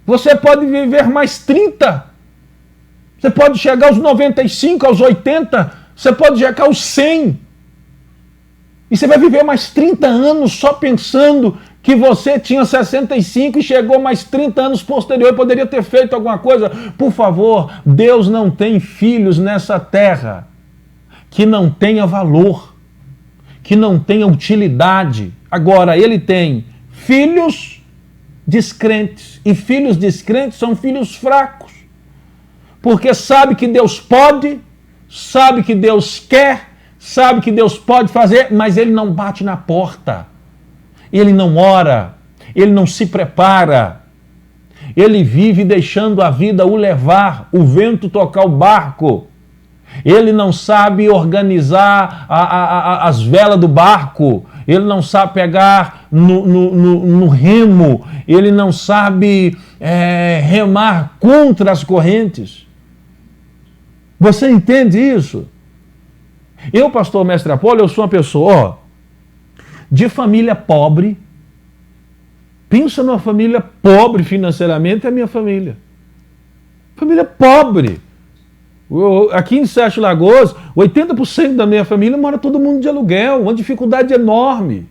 S2: Você pode viver mais 30. Você pode chegar aos 95, aos 80. Você pode chegar aos 100. E você vai viver mais 30 anos só pensando que você tinha 65 e chegou mais 30 anos posterior e poderia ter feito alguma coisa. Por favor, Deus não tem filhos nessa terra que não tenha valor, que não tenha utilidade. Agora, Ele tem filhos descrentes. E filhos descrentes são filhos fracos. Porque sabe que Deus pode, sabe que Deus quer, sabe que Deus pode fazer, mas ele não bate na porta. Ele não ora, ele não se prepara. Ele vive deixando a vida o levar, o vento tocar o barco. Ele não sabe organizar as velas do barco. Ele não sabe pegar no remo. Ele não sabe remar contra as correntes. Você entende isso? Eu, pastor Mestre Apolo, eu sou uma pessoa de família pobre. Pensa numa família pobre financeiramente, é a minha família. Família pobre. Aqui em Sete Lagoas, 80% da minha família mora todo mundo de aluguel, uma dificuldade enorme.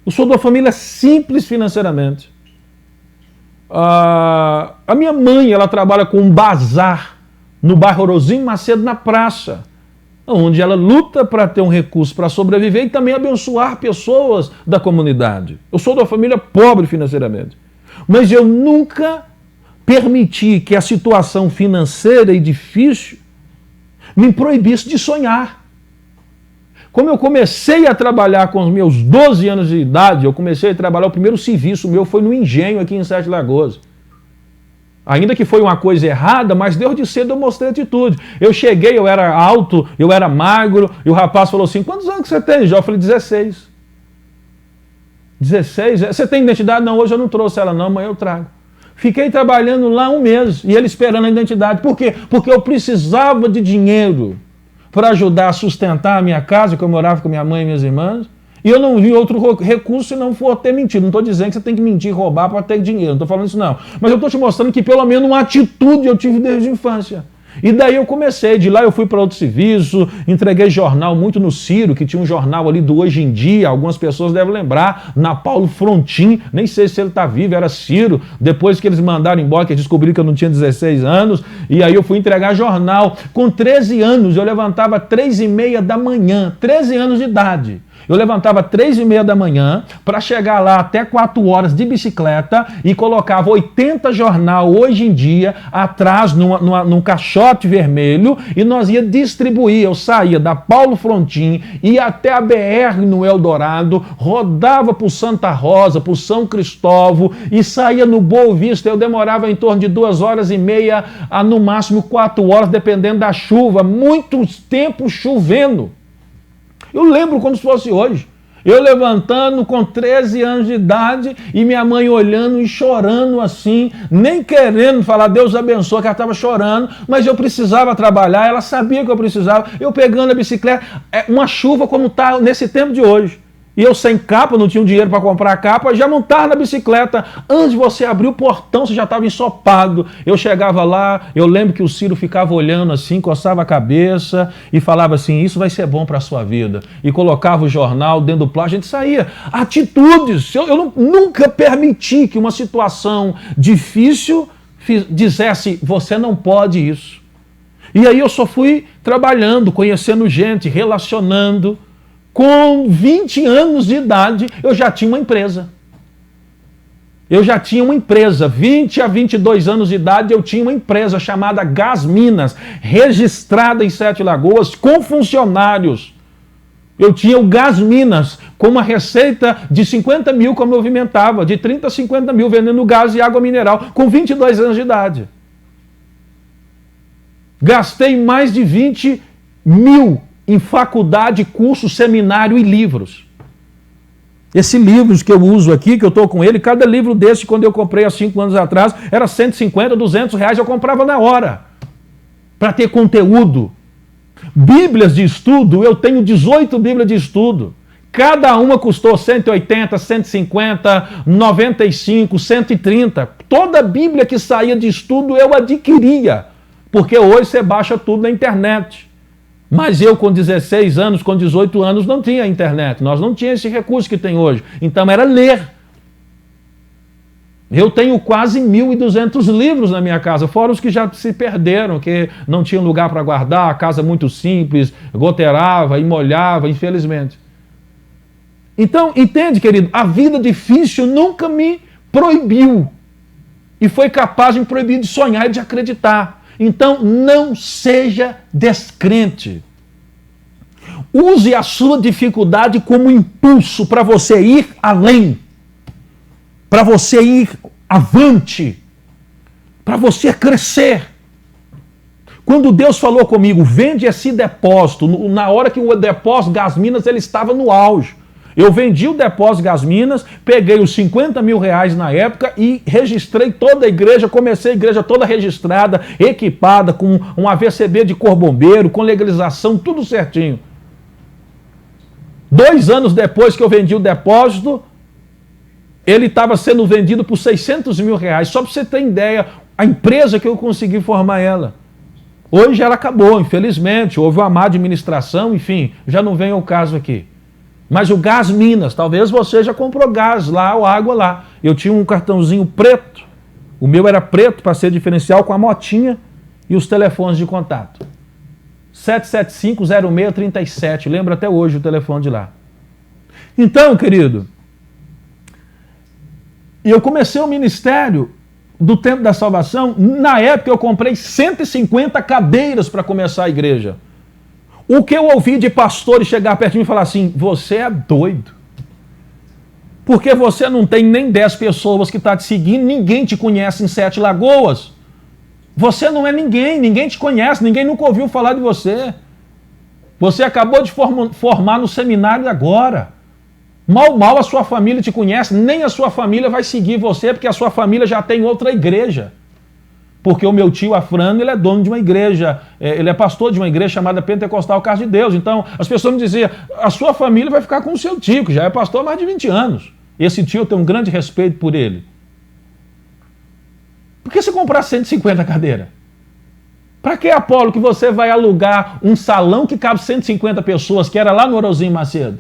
S2: Eu sou de uma família simples financeiramente. A minha mãe, ela trabalha com um bazar no bairro Orozinho Macedo, na praça, onde ela luta para ter um recurso para sobreviver e também abençoar pessoas da comunidade. Eu sou de uma família pobre financeiramente, mas eu nunca permitir que a situação financeira e difícil me proibisse de sonhar. Como eu comecei a trabalhar com os meus 12 anos de idade, eu comecei a trabalhar, o primeiro serviço meu foi no engenho aqui em Sete Lagoas. Ainda que foi uma coisa errada, mas desde cedo eu mostrei atitude. Eu cheguei, eu era alto, eu era magro, e o rapaz falou assim, quantos anos que você tem, Jó? Eu falei, 16. 16? Você tem identidade? Não, hoje eu não trouxe ela não, amanhã eu trago. Fiquei trabalhando lá um mês e ele esperando a identidade. Por quê? Porque eu precisava de dinheiro para ajudar a sustentar a minha casa, que eu morava com minha mãe e minhas irmãs. E eu não vi outro recurso se não for ter mentido. Não estou dizendo que você tem que mentir, roubar para ter dinheiro. Não estou falando isso não. Mas eu estou te mostrando que pelo menos uma atitude eu tive desde a infância. E daí eu comecei, de lá eu fui para outro serviço, entreguei jornal muito no Ciro, que tinha um jornal ali do Hoje em Dia, algumas pessoas devem lembrar, na Paulo Frontin, nem sei se ele está vivo, era Ciro, depois que eles mandaram embora, que eles descobriram que eu não tinha 16 anos, e aí eu fui entregar jornal. Com 13 anos, eu levantava 3h30 da manhã, 13 anos de idade. Eu levantava 3h30 da manhã para chegar lá até 4 horas de bicicleta e colocava 80 jornal Hoje em Dia atrás num caixote vermelho e nós ia distribuir. Eu saía da Paulo Frontin, ia até a BR no Eldorado, rodava por Santa Rosa, por São Cristóvão e saía no Boa Vista. Eu demorava em torno de 2h30 a no máximo 4 horas, dependendo da chuva. Muito tempo chovendo. Eu lembro como se fosse hoje. Eu levantando com 13 anos de idade e minha mãe olhando e chorando assim, nem querendo falar Deus abençoe, que ela estava chorando, mas eu precisava trabalhar, ela sabia que eu precisava. Eu pegando a bicicleta, uma chuva como está nesse tempo de hoje. E eu sem capa, não tinha dinheiro para comprar capa, já montava na bicicleta. Antes de você abrir o portão, você já estava ensopado. Eu chegava lá, eu lembro que o Ciro ficava olhando assim, coçava a cabeça e falava assim, isso vai ser bom para a sua vida. E colocava o jornal dentro do plástico, a gente saía. Atitudes. Eu nunca permiti que uma situação difícil dissesse, você não pode isso. E aí eu só fui trabalhando, conhecendo gente, relacionando. Com 20 anos de idade, eu já tinha uma empresa. 20 a 22 anos de idade, eu tinha uma empresa chamada Gás Minas, registrada em Sete Lagoas, com funcionários. Eu tinha o Gás Minas, com uma receita de 50 mil que eu movimentava, de 30 a 50 mil, vendendo gás e água mineral, com 22 anos de idade. Gastei mais de 20 mil em faculdade, curso, seminário e livros. Esses livros que eu uso aqui, que eu estou com ele, cada livro desse, quando eu comprei há 5 anos atrás, era 150, 200 reais, eu comprava na hora, para ter conteúdo. Bíblias de estudo, eu tenho 18 Bíblias de estudo, Cada uma custou 180, 150, 95, 130. Toda a Bíblia que saía de estudo eu adquiria, porque hoje você baixa tudo na internet. Mas eu com 16 anos, com 18 anos, não tinha internet. Nós não tínhamos esse recurso que tem hoje. Então era ler. Eu tenho quase 1.200 livros na minha casa, fora os que já se perderam, que não tinham lugar para guardar, a casa muito simples, goteirava e molhava, infelizmente. Então, entende, querido? A vida difícil nunca me proibiu. E foi capaz de me proibir de sonhar e de acreditar. Então, não seja descrente. Use a sua dificuldade como impulso para você ir além, para você ir avante, para você crescer. Quando Deus falou comigo, vende esse depósito, na hora que o depósito Gás Minas ele estava no auge. Eu vendi o depósito Gás Minas, peguei os 50 mil reais na época e registrei toda a igreja, comecei a igreja toda registrada, equipada, com um AVCB de cor bombeiro, com legalização, tudo certinho. 2 anos depois que eu vendi o depósito, ele estava sendo vendido por 600 mil reais. Só para você ter ideia, a empresa que eu consegui formar ela. Hoje ela acabou, infelizmente, houve uma má administração, enfim, já não vem ao caso aqui. Mas o Gás Minas, talvez você já comprou gás lá ou água lá. Eu tinha um cartãozinho preto, o meu era preto para ser diferencial com a motinha e os telefones de contato. 775-0637, lembro até hoje o telefone de lá. Então, querido, eu comecei o ministério do Tempo da Salvação, na época eu comprei 150 cadeiras para começar a igreja. O que eu ouvi de pastores chegar perto de mim e falar assim, você é doido. Porque você não tem nem 10 pessoas que estão te seguindo, ninguém te conhece em 7 Lagoas. Você não é ninguém, ninguém te conhece, ninguém nunca ouviu falar de você. Você acabou de formar no seminário agora. Mal a sua família te conhece, nem a sua família vai seguir você, porque a sua família já tem outra igreja. Porque o meu tio Afrano, ele é dono de uma igreja, ele é pastor de uma igreja chamada Pentecostal Casa de Deus. Então, as pessoas me diziam, a sua família vai ficar com o seu tio, que já é pastor há mais de 20 anos. Esse tio eu tenho um grande respeito por ele. Por que você comprar 150 cadeiras? Para que, Apolo, que você vai alugar um salão que cabe 150 pessoas, que era lá no Orozinho Macedo?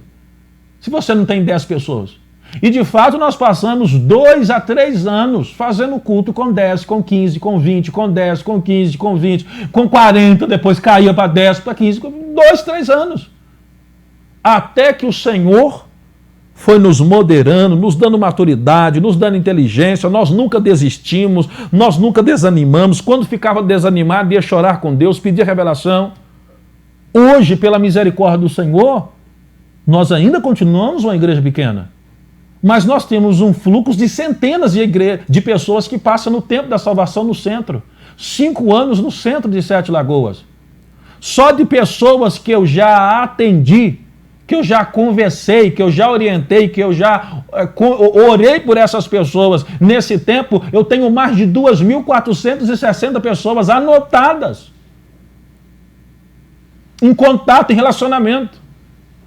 S2: Se você não tem 10 pessoas. E de fato nós passamos 2 a 3 anos fazendo culto com 10, com 15, com 20, com 10, com 15, com 20, com 40, depois caía para 10, para 15, 2, 3 anos. Até que o Senhor foi nos moderando, nos dando maturidade, nos dando inteligência, nós nunca desistimos, nós nunca desanimamos. Quando ficava desanimado, ia chorar com Deus, pedir revelação. Hoje, pela misericórdia do Senhor, nós ainda continuamos uma igreja pequena. Mas nós temos um fluxo de centenas de pessoas que passam no Tempo da Salvação no centro. 5 anos no centro de 7 Lagoas. Só de pessoas que eu já atendi, que eu já conversei, que eu já orientei, que eu já orei por essas pessoas. Nesse tempo, eu tenho mais de 2.460 pessoas anotadas. Em contato, em relacionamento.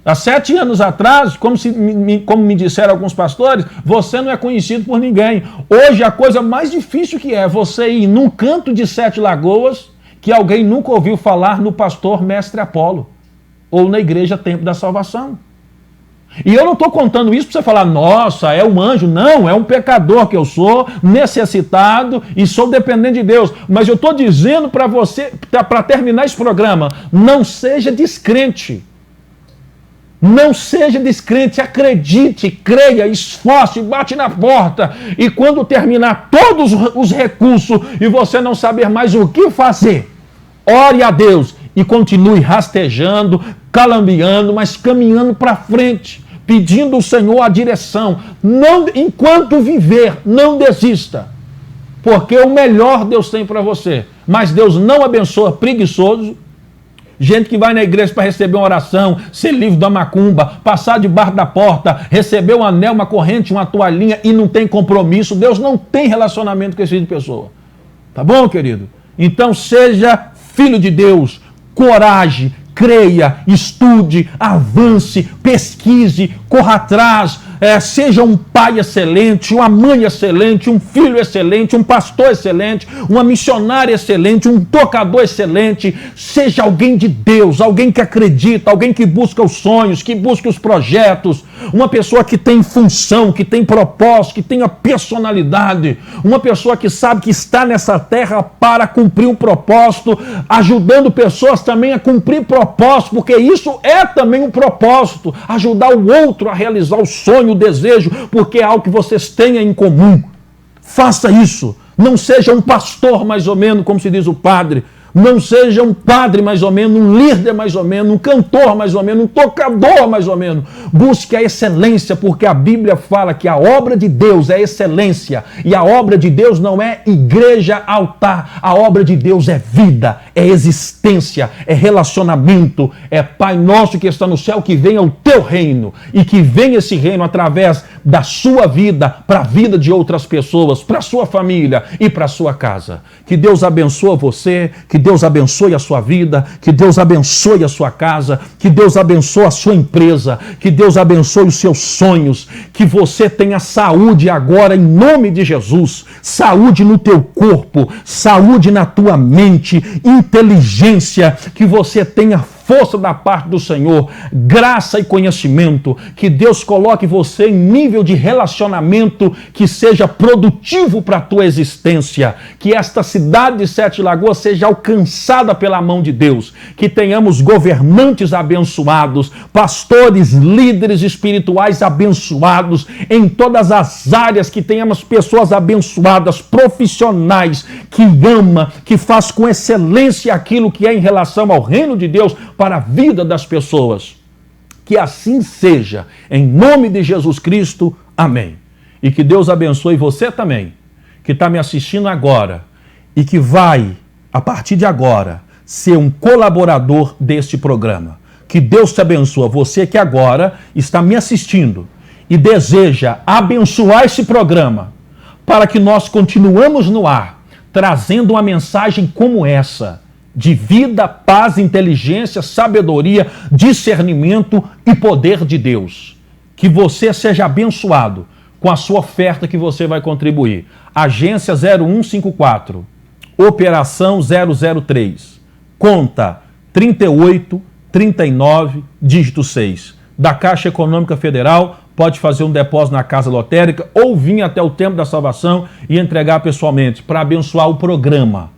S2: Há 7 anos atrás, como me disseram alguns pastores, você não é conhecido por ninguém. Hoje, a coisa mais difícil que é você ir num canto de 7 Lagoas que alguém nunca ouviu falar no pastor Mestre Apolo ou na igreja Tempo da Salvação. E eu não estou contando isso para você falar, nossa, é um anjo. Não, é um pecador que eu sou, necessitado e sou dependente de Deus. Mas eu estou dizendo para você, para terminar esse programa, não seja descrente. Não seja descrente, acredite, creia, esforce, bate na porta. E quando terminar todos os recursos e você não saber mais o que fazer, ore a Deus e continue rastejando, calambeando, mas caminhando para frente, pedindo ao Senhor a direção. Não, enquanto viver, não desista, porque o melhor Deus tem para você. Mas Deus não abençoa preguiçoso, gente que vai na igreja para receber uma oração, ser livre da macumba, passar debaixo da porta, receber um anel, uma corrente, uma toalhinha e não tem compromisso. Deus não tem relacionamento com esse tipo de pessoa. Tá bom, querido? Então seja filho de Deus, coragem, creia, estude, avance, pesquise, corra atrás, seja um pai excelente, uma mãe excelente, um filho excelente, um pastor excelente, uma missionária excelente, um tocador excelente, seja alguém de Deus, alguém que acredita, alguém que busca os sonhos, que busca os projetos, uma pessoa que tem função, que tem propósito, que tenha personalidade, uma pessoa que sabe que está nessa terra para cumprir um propósito, ajudando pessoas também a cumprir propósito, porque isso é também um propósito, ajudar o outro a realizar o sonho, o desejo, porque é algo que vocês têm em comum. Faça isso. Não seja um pastor mais ou menos, como se diz o padre. Não seja um padre mais ou menos, um líder mais ou menos, um cantor mais ou menos, um tocador mais ou menos. Busque a excelência, porque a Bíblia fala que a obra de Deus é excelência. E a obra de Deus não é igreja, altar. A obra de Deus é vida, é existência, é relacionamento. É Pai nosso que está no céu, que venha o teu reino. E que venha esse reino através da sua vida, para a vida de outras pessoas, para a sua família e para a sua casa. Que Deus abençoe você, que Deus abençoe a sua vida, que Deus abençoe a sua casa, que Deus abençoe a sua empresa, que Deus abençoe os seus sonhos, que você tenha saúde agora em nome de Jesus, saúde no teu corpo, saúde na tua mente, inteligência, que você tenha força da parte do Senhor, graça e conhecimento, que Deus coloque você em nível de relacionamento que seja produtivo para a tua existência, que esta cidade de Sete Lagoas seja alcançada pela mão de Deus, que tenhamos governantes abençoados, pastores, líderes espirituais abençoados, em todas as áreas, que tenhamos pessoas abençoadas, profissionais, que ama, que faz com excelência aquilo que é em relação ao reino de Deus, para a vida das pessoas. Que assim seja, em nome de Jesus Cristo, amém. E que Deus abençoe você também, que está me assistindo agora, e que vai, a partir de agora, ser um colaborador deste programa. Que Deus te abençoe, você que agora está me assistindo e deseja abençoar esse programa, para que nós continuamos no ar, trazendo uma mensagem como essa, de vida, paz, inteligência, sabedoria, discernimento e poder de Deus. Que você seja abençoado com a sua oferta que você vai contribuir. Agência 0154, Operação 003, conta 3839, dígito 6, da Caixa Econômica Federal. Pode fazer um depósito na Casa Lotérica ou vir até o Templo da Salvação e entregar pessoalmente para abençoar o programa.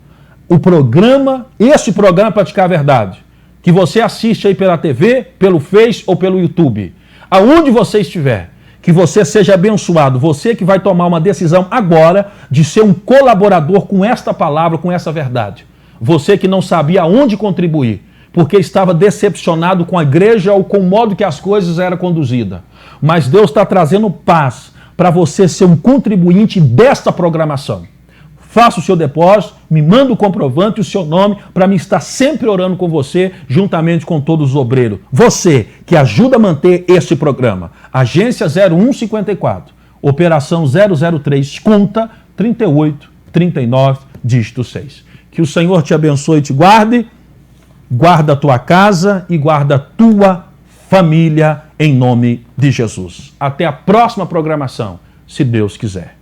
S2: Esse programa Praticar a Verdade, que você assiste aí pela TV, pelo Face ou pelo YouTube. Aonde você estiver, que você seja abençoado. Você que vai tomar uma decisão agora de ser um colaborador com esta palavra, com essa verdade. Você que não sabia aonde contribuir, porque estava decepcionado com a igreja ou com o modo que as coisas eram conduzidas. Mas Deus está trazendo paz para você ser um contribuinte desta programação. Faça o seu depósito, me manda o comprovante e o seu nome para mim estar sempre orando com você, juntamente com todos os obreiros. Você que ajuda a manter este programa. Agência 0154, Operação 003, conta 3839, dígito 6. Que o Senhor te abençoe e te guarde, guarda a tua casa e guarda a tua família em nome de Jesus. Até a próxima programação, se Deus quiser.